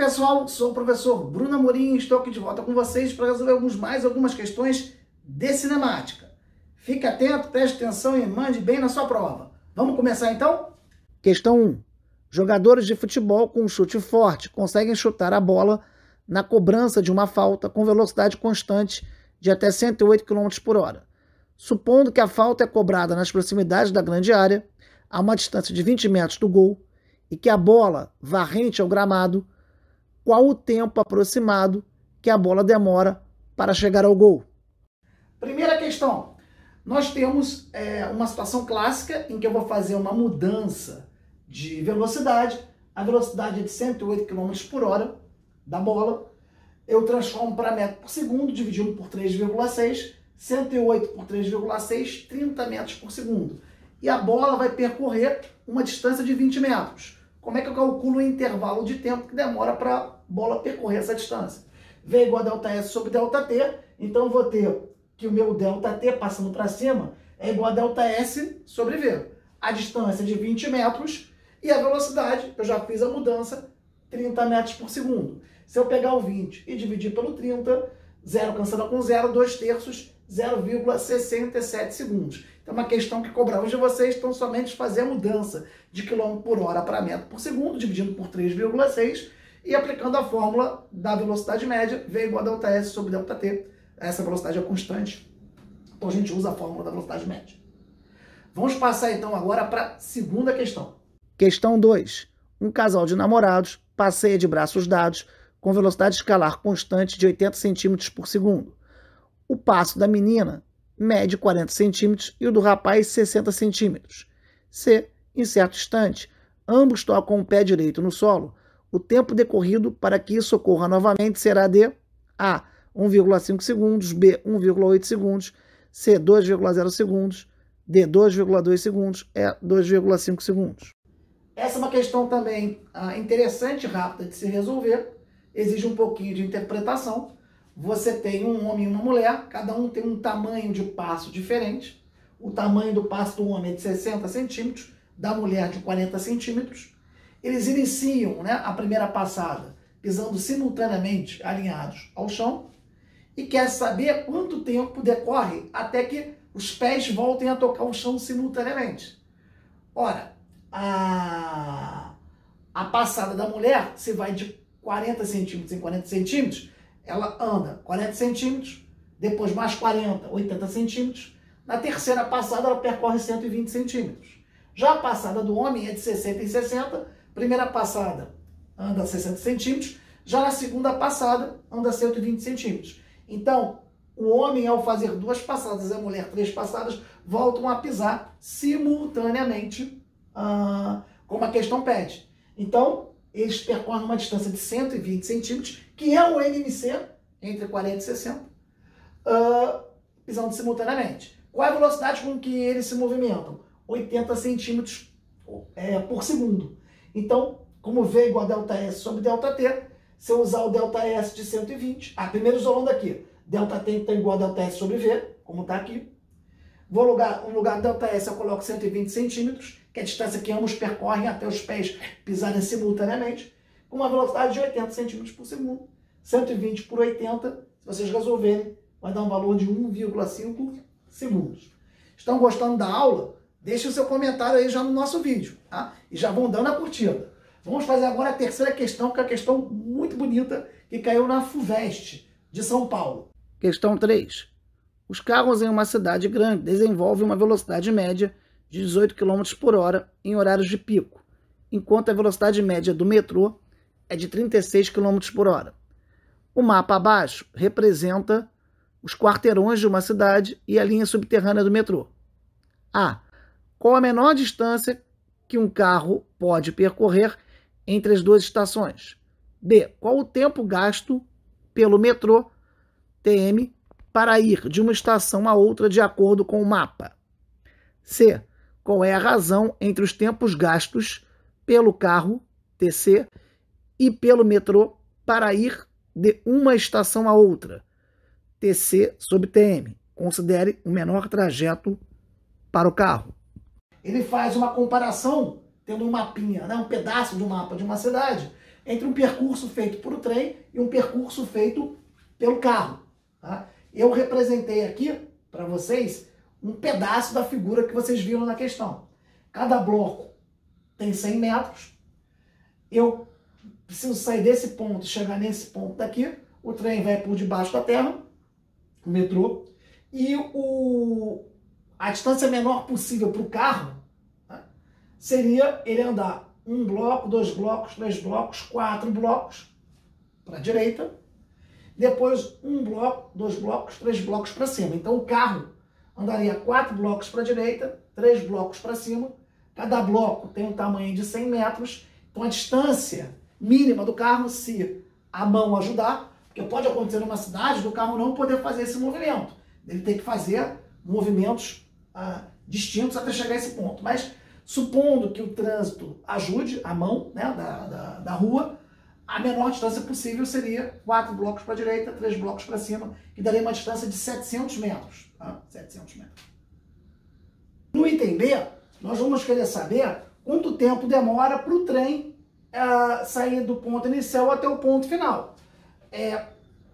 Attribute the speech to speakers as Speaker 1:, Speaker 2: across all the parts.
Speaker 1: pessoal, sou o professor Bruno Amorim e estou aqui de volta com vocês para resolver mais algumas questões de cinemática. Fique atento, preste atenção e mande bem na sua prova. Vamos começar então? Questão 1. Jogadores de futebol com um chute forte conseguem chutar a bola na cobrança de uma falta com velocidade constante de até 108 km por hora. Supondo que a falta é cobrada nas proximidades da grande área, a uma distância de 20 metros do gol, e que a bola vá rente ao gramado, qual o tempo aproximado que a bola demora para chegar ao gol? Primeira questão. Nós temos uma situação clássica em que eu vou fazer uma mudança de velocidade. A velocidade é de 108 km por hora da bola. Eu transformo para metro por segundo, dividindo por 3,6. 108 por 3,6, 30 metros por segundo. E a bola vai percorrer uma distância de 20 metros. Como é que eu calculo o intervalo de tempo que demora para a bola percorrer essa distância? V igual a ΔS sobre ΔT. Então eu vou ter que o meu ΔT passando para cima é igual a ΔS sobre V. A distância é de 20 metros e a velocidade, eu já fiz a mudança, 30 metros por segundo. Se eu pegar o 20 e dividir pelo 30, 0 cancela com 0, 2 terços, 0,67 segundos. Então, uma questão que cobramos de vocês, então somente fazer a mudança de quilômetro por hora para metro por segundo, dividindo por 3,6 e aplicando a fórmula da velocidade média, V igual a ΔS sobre ΔT. Essa velocidade é constante, então a gente usa a fórmula da velocidade média. Vamos passar então agora para a segunda questão. Questão 2. Um casal de namorados passeia de braços dados com velocidade escalar constante de 80 cm por segundo. O passo da menina mede 40 centímetros e o do rapaz 60 centímetros. Se, em certo instante, ambos tocam o pé direito no solo, o tempo decorrido para que isso ocorra novamente será de A. 1,5 segundos, B. 1,8 segundos, C. 2,0 segundos, D. 2,2 segundos, E. 2,5 segundos. Essa é uma questão também interessante e rápida de se resolver, exige um pouquinho de interpretação. Você tem um homem e uma mulher, cada um tem um tamanho de passo diferente. O tamanho do passo do homem é de 60 centímetros, da mulher de 40 centímetros. Eles iniciam, a primeira passada pisando simultaneamente alinhados ao chão e quer saber quanto tempo decorre até que os pés voltem a tocar o chão simultaneamente. Ora, a passada da mulher, se vai de 40 centímetros em 40 centímetros, ela anda 40 centímetros, depois mais 40, 80 centímetros. Na terceira passada, ela percorre 120 centímetros. Já a passada do homem é de 60 em 60. Primeira passada anda 60 centímetros. Já na segunda passada, anda 120 centímetros. Então, o homem, ao fazer 2 passadas e a mulher 3 passadas, voltam a pisar simultaneamente, como a questão pede. Então, eles percorrem uma distância de 120 centímetros, que é o NMC, entre 40 e 60, pisando simultaneamente. Qual é a velocidade com que eles se movimentam? 80 centímetros por segundo. Então, como V igual a ΔS sobre ΔT, se eu usar o ΔS de 120, primeiro isolando aqui, ΔT está igual a ΔS sobre V, como está aqui. No lugar do ΔS eu coloco 120 centímetros, que é a distância que ambos percorrem até os pés pisarem simultaneamente, com uma velocidade de 80 centímetros por segundo. 120 por 80, se vocês resolverem, vai dar um valor de 1,5 segundos. Estão gostando da aula? Deixe o seu comentário aí já no nosso vídeo, tá? E já vão dando a curtida. Vamos fazer agora a terceira questão, que é uma questão muito bonita, que caiu na FUVEST de São Paulo. Questão 3. Os carros em uma cidade grande desenvolvem uma velocidade média de 18 km por hora em horários de pico, enquanto a velocidade média do metrô é de 36 km por hora. O mapa abaixo representa os quarteirões de uma cidade e a linha subterrânea do metrô. A. Qual a menor distância que um carro pode percorrer entre as 2 estações? B. Qual o tempo gasto pelo metrô TM para ir de uma estação a outra de acordo com o mapa? C. Qual é a razão entre os tempos gastos pelo carro TC e pelo metrô para ir de uma estação a outra? TC sobre TM. Considere o menor trajeto para o carro. Ele faz uma comparação, tendo um mapinha, um pedaço do mapa de uma cidade, entre um percurso feito por o trem e um percurso feito pelo carro. Tá? Eu representei aqui para vocês um pedaço da figura que vocês viram na questão. Cada bloco tem 100 metros. Eu preciso sair desse ponto e chegar nesse ponto daqui. O trem vai por debaixo da terra, o metrô, e a distância menor possível para o carro, tá, seria ele andar 1 bloco, 2 blocos, 3 blocos, 4 blocos para a direita, depois 1 bloco, 2 blocos, 3 blocos para cima. Então o carro andaria 4 blocos para a direita, 3 blocos para cima. Cada bloco tem um tamanho de 100 metros. Então a distância mínima do carro, se a mão ajudar, porque pode acontecer numa cidade do carro não poder fazer esse movimento. Ele tem que fazer movimentos distintos até chegar a esse ponto. Mas supondo que o trânsito ajude a mão, né, da rua, a menor distância possível seria 4 blocos para a direita, 3 blocos para cima, que daria uma distância de 700 metros. Tá? 700 metros. No item B, nós vamos querer saber quanto tempo demora para o trem sair do ponto inicial até o ponto final.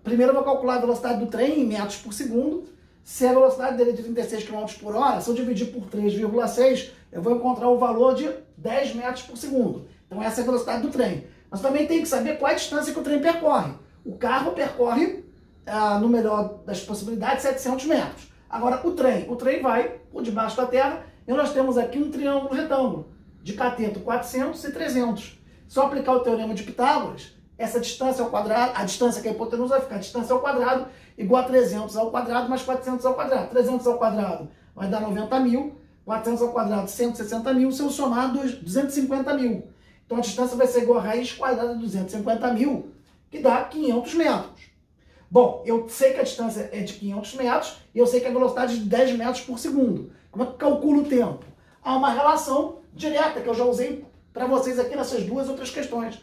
Speaker 1: Primeiro eu vou calcular a velocidade do trem em metros por segundo. Se a velocidade dele é de 36 km por hora, se eu dividir por 3,6, eu vou encontrar o valor de 10 metros por segundo. Então essa é a velocidade do trem. Mas também tem que saber qual é a distância que o trem percorre. O carro percorre, no melhor das possibilidades, 700 metros. Agora o trem vai por debaixo da terra e nós temos aqui um triângulo retângulo de cateto 400 e 300. Se eu aplicar o teorema de Pitágoras, essa distância ao quadrado, a distância que a hipotenusa vai ficar, a distância ao quadrado igual a 300 ao quadrado mais 400 ao quadrado. 300 ao quadrado vai dar 90 mil, 400 ao quadrado 160 mil, se eu somar 250 mil. Então a distância vai ser igual a raiz quadrada de 250 mil, que dá 500 metros. Bom, eu sei que a distância é de 500 metros e eu sei que a velocidade é de 10 metros por segundo. Como é que eu calculo o tempo? Há uma relação direta que eu já usei para vocês aqui nessas duas outras questões.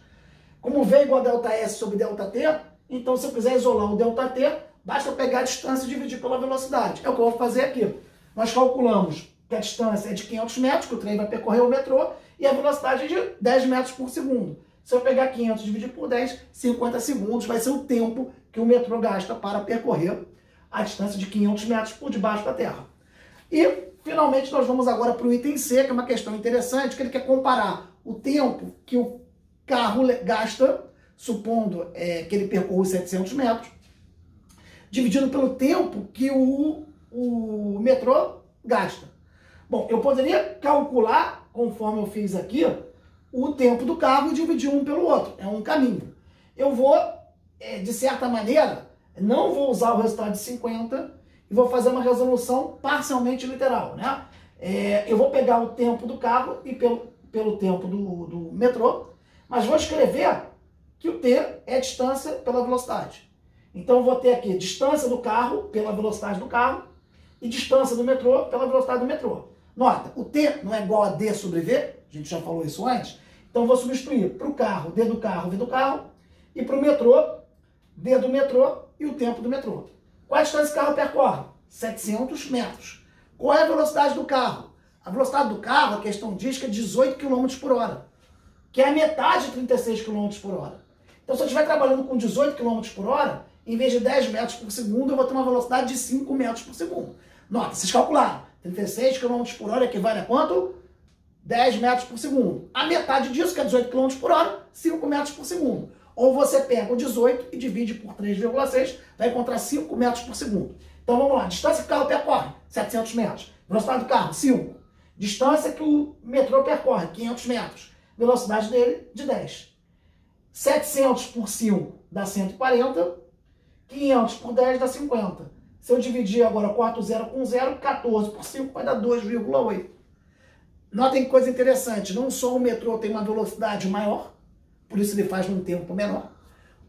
Speaker 1: Como V igual a ΔS sobre ΔT, então se eu quiser isolar o ΔT, basta eu pegar a distância e dividir pela velocidade. É o que eu vou fazer aqui. Nós calculamos que a distância é de 500 metros, que o trem vai percorrer o metrô, e a velocidade é de 10 metros por segundo. Se eu pegar 500 e dividir por 10, 50 segundos vai ser o tempo que o metrô gasta para percorrer a distância de 500 metros por debaixo da terra. E, finalmente, nós vamos agora para o item C, que é uma questão interessante, que ele quer comparar o tempo que o carro gasta, supondo que ele percorra os 700 metros, dividido pelo tempo que o metrô gasta. Bom, eu poderia calcular, conforme eu fiz aqui, o tempo do carro e dividir um pelo outro. É um caminho. Eu vou, de certa maneira, não vou usar o resultado de 50 e vou fazer uma resolução parcialmente literal, né? Eu vou pegar o tempo do carro e pelo tempo do metrô, mas vou escrever que o T é a distância pela velocidade. Então eu vou ter aqui distância do carro pela velocidade do carro e distância do metrô pela velocidade do metrô. Nota, o T não é igual a D sobre V, a gente já falou isso antes, então eu vou substituir para o carro, D do carro, V do carro, e para o metrô, D do metrô e o tempo do metrô. Qual é a distância que o carro percorre? 700 metros. Qual é a velocidade do carro? A velocidade do carro, a questão diz que é 18 km por hora, que é a metade de 36 km por hora. Então se eu estiver trabalhando com 18 km por hora, em vez de 10 metros por segundo, eu vou ter uma velocidade de 5 metros por segundo. Nota, vocês calcularam. 36 km por hora equivale a quanto? 10 metros por segundo. A metade disso, que é 18 km por hora, 5 metros por segundo. Ou você pega o 18 e divide por 3,6, vai encontrar 5 metros por segundo. Então vamos lá, distância que o carro percorre, 700 metros. Velocidade do carro, 5. Distância que o metrô percorre, 500 metros. Velocidade dele, de 10. 700 por 5 dá 140. 500 por 10 dá 50. Se eu dividir agora 4 zero com 0, 14 por 5 vai dar 2,8. Notem que coisa interessante, não só o metrô tem uma velocidade maior, por isso ele faz num tempo menor,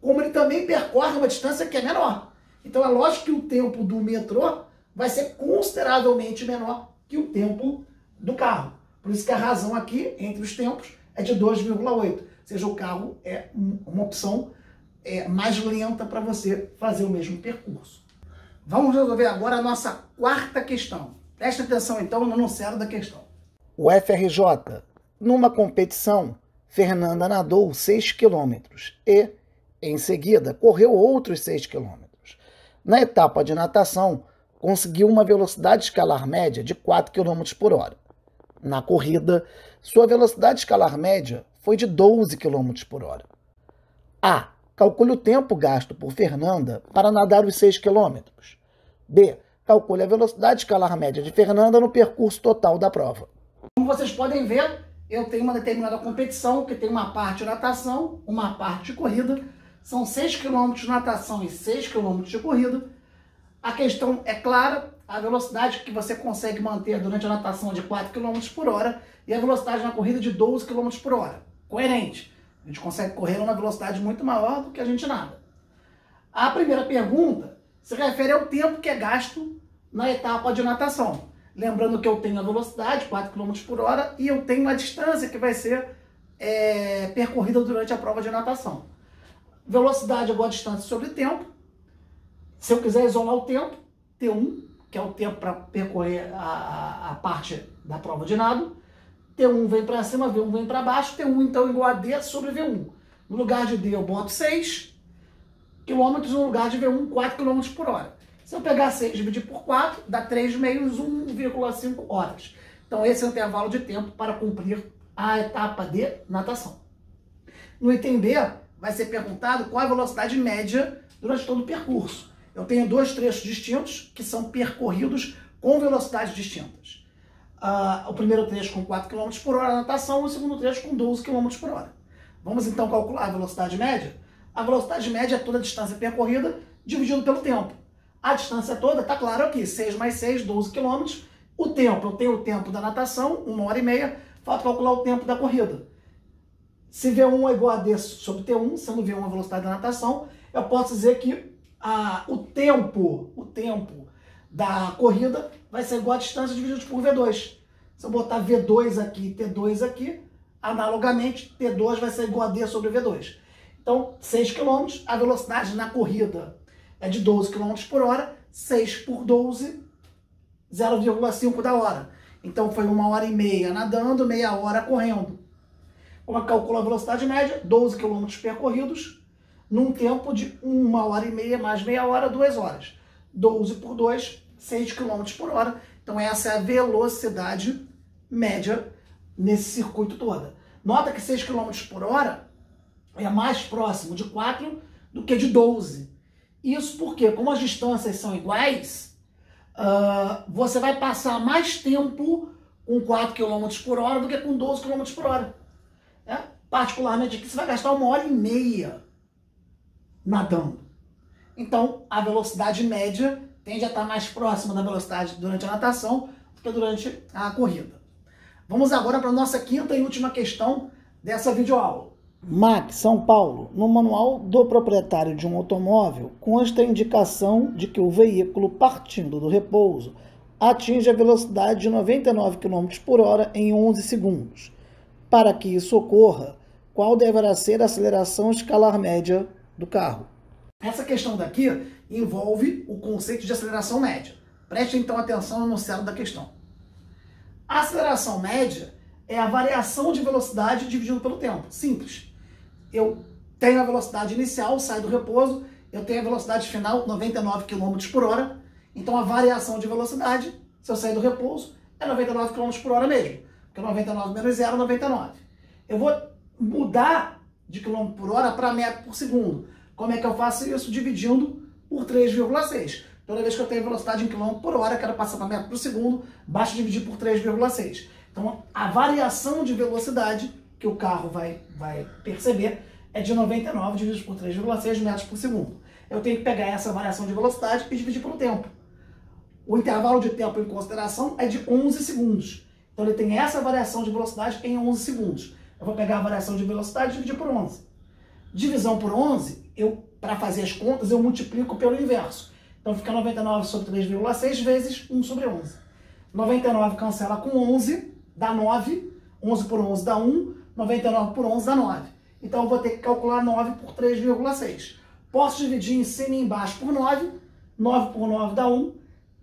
Speaker 1: como ele também percorre uma distância que é menor. Então é lógico que o tempo do metrô vai ser consideravelmente menor que o tempo do carro. Por isso que a razão aqui, entre os tempos, é de 2,8. Ou seja, o carro é uma opção mais lenta para você fazer o mesmo percurso. Vamos resolver agora a nossa quarta questão. Presta atenção então no enunciado da questão. O FRJ, numa competição, Fernanda nadou 6 quilômetros e, em seguida, correu outros 6 quilômetros. Na etapa de natação, conseguiu uma velocidade escalar média de 4 km por hora. Na corrida, sua velocidade escalar média foi de 12 km por hora. A. Calcule o tempo gasto por Fernanda para nadar os 6 km. B. Calcule a velocidade escalar média de Fernanda no percurso total da prova. Como vocês podem ver, eu tenho uma determinada competição que tem uma parte de natação, uma parte de corrida. São 6 km de natação e 6 km de corrida. A questão é clara, a velocidade que você consegue manter durante a natação é de 4 km por hora e a velocidade na corrida de 12 km por hora. Coerente. A gente consegue correr a uma velocidade muito maior do que a gente nada. A primeira pergunta se refere ao tempo que é gasto na etapa de natação. Lembrando que eu tenho a velocidade, 4 km por hora, e eu tenho a distância que vai ser percorrida durante a prova de natação. Velocidade é igual a distância sobre tempo. Se eu quiser isolar o tempo, T1, que é o tempo para percorrer a parte da prova de nado, T1 vem para cima, V1 vem para baixo, T1 então igual a D sobre V1. No lugar de D eu boto 6 km, no lugar de V1, 4 km por hora. Se eu pegar 6 e dividir por 4, dá 3 meios, 1,5 horas. Então esse é o intervalo de tempo para cumprir a etapa de natação. No item B, vai ser perguntado qual a velocidade média durante todo o percurso. Eu tenho dois trechos distintos que são percorridos com velocidades distintas. O primeiro trecho com 4 km por hora na natação e o segundo trecho com 12 km por hora. Vamos então calcular a velocidade média? A velocidade média é toda a distância percorrida dividido pelo tempo. A distância toda está claro aqui, 6 mais 6, 12 km. O tempo, eu tenho o tempo da natação, 1h30, falta calcular o tempo da corrida. Se V1 é igual a D sobre T1, sendo V1 a velocidade da natação, eu posso dizer que o tempo da corrida vai ser igual a distância dividido por V2. Se eu botar V2 aqui e T2 aqui, analogamente, T2 vai ser igual a D sobre V2. Então, 6 km, a velocidade na corrida é de 12 km por hora, 6 por 12, 0,5 da hora. Então, foi 1h30 nadando, meia hora correndo. Como é que calcula a velocidade média? 12 km percorridos, num tempo de 1h30 mais meia hora, 2 horas. 12 por 2, 6 km por hora. Então essa é a velocidade média nesse circuito todo. Nota que 6 km por hora é mais próximo de 4 do que de 12. Isso porque, como as distâncias são iguais, você vai passar mais tempo com 4 km por hora do que com 12 km por hora. Particularmente aqui você vai gastar 1h30 nadando. Então, a velocidade média tende a estar mais próxima da velocidade durante a natação do que durante a corrida. Vamos agora para a nossa quinta e última questão dessa videoaula. MAC São Paulo, no manual do proprietário de um automóvel, consta a indicação de que o veículo, partindo do repouso, atinge a velocidade de 99 km por hora em 11 segundos. Para que isso ocorra, qual deverá ser a aceleração escalar média do carro? Essa questão daqui envolve o conceito de aceleração média. Preste então atenção no enunciado da questão. A aceleração média é a variação de velocidade dividido pelo tempo. Simples. Eu tenho a velocidade inicial, saio do repouso, eu tenho a velocidade final, 99 km por hora. Então a variação de velocidade, se eu sair do repouso, é 99 km por hora mesmo. Porque 99 menos 0 é 99. Eu vou mudar de quilômetro por hora para metro por segundo. Como é que eu faço isso? Dividindo por 3,6. Toda vez que eu tenho velocidade em quilômetro por hora, quero passar para metro por segundo, basta dividir por 3,6. Então, a variação de velocidade que o carro vai perceber é de 99 dividido por 3,6 metros por segundo. Eu tenho que pegar essa variação de velocidade e dividir pelo tempo. O intervalo de tempo em consideração é de 11 segundos. Então, ele tem essa variação de velocidade em 11 segundos. Eu vou pegar a variação de velocidade e dividir por 11. Divisão por 11, para fazer as contas, eu multiplico pelo inverso. Então fica 99 sobre 3,6 vezes 1 sobre 11. 99 cancela com 11, dá 9. 11 por 11 dá 1. 99 por 11 dá 9. Então eu vou ter que calcular 9 por 3,6. Posso dividir em cima e embaixo por 9. 9 por 9 dá 1.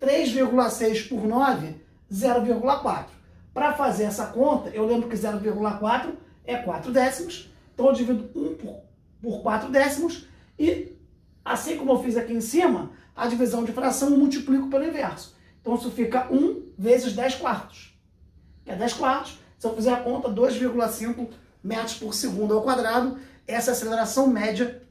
Speaker 1: 3,6 por 9, 0,4. Para fazer essa conta, eu lembro que 0,4 é 4 décimos. Então eu divido 1 por 4 décimos e, assim como eu fiz aqui em cima, a divisão de fração eu multiplico pelo inverso. Então isso fica 1 vezes 10 quartos, que é 10 quartos. Se eu fizer a conta, 2,5 metros por segundo ao quadrado. Essa é a aceleração média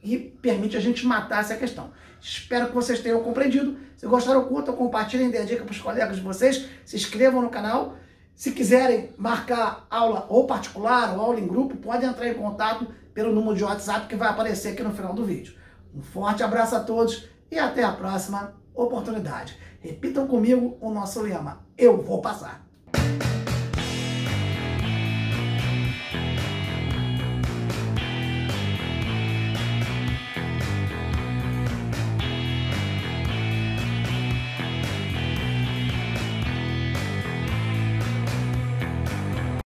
Speaker 1: e permite a gente matar essa questão. Espero que vocês tenham compreendido. Se gostaram, curtam, compartilhem, dê a dica para os colegas de vocês, se inscrevam no canal. Se quiserem marcar aula ou particular ou aula em grupo, podem entrar em contato pelo número de WhatsApp que vai aparecer aqui no final do vídeo. Um forte abraço a todos e até a próxima oportunidade. Repitam comigo o nosso lema: eu vou passar.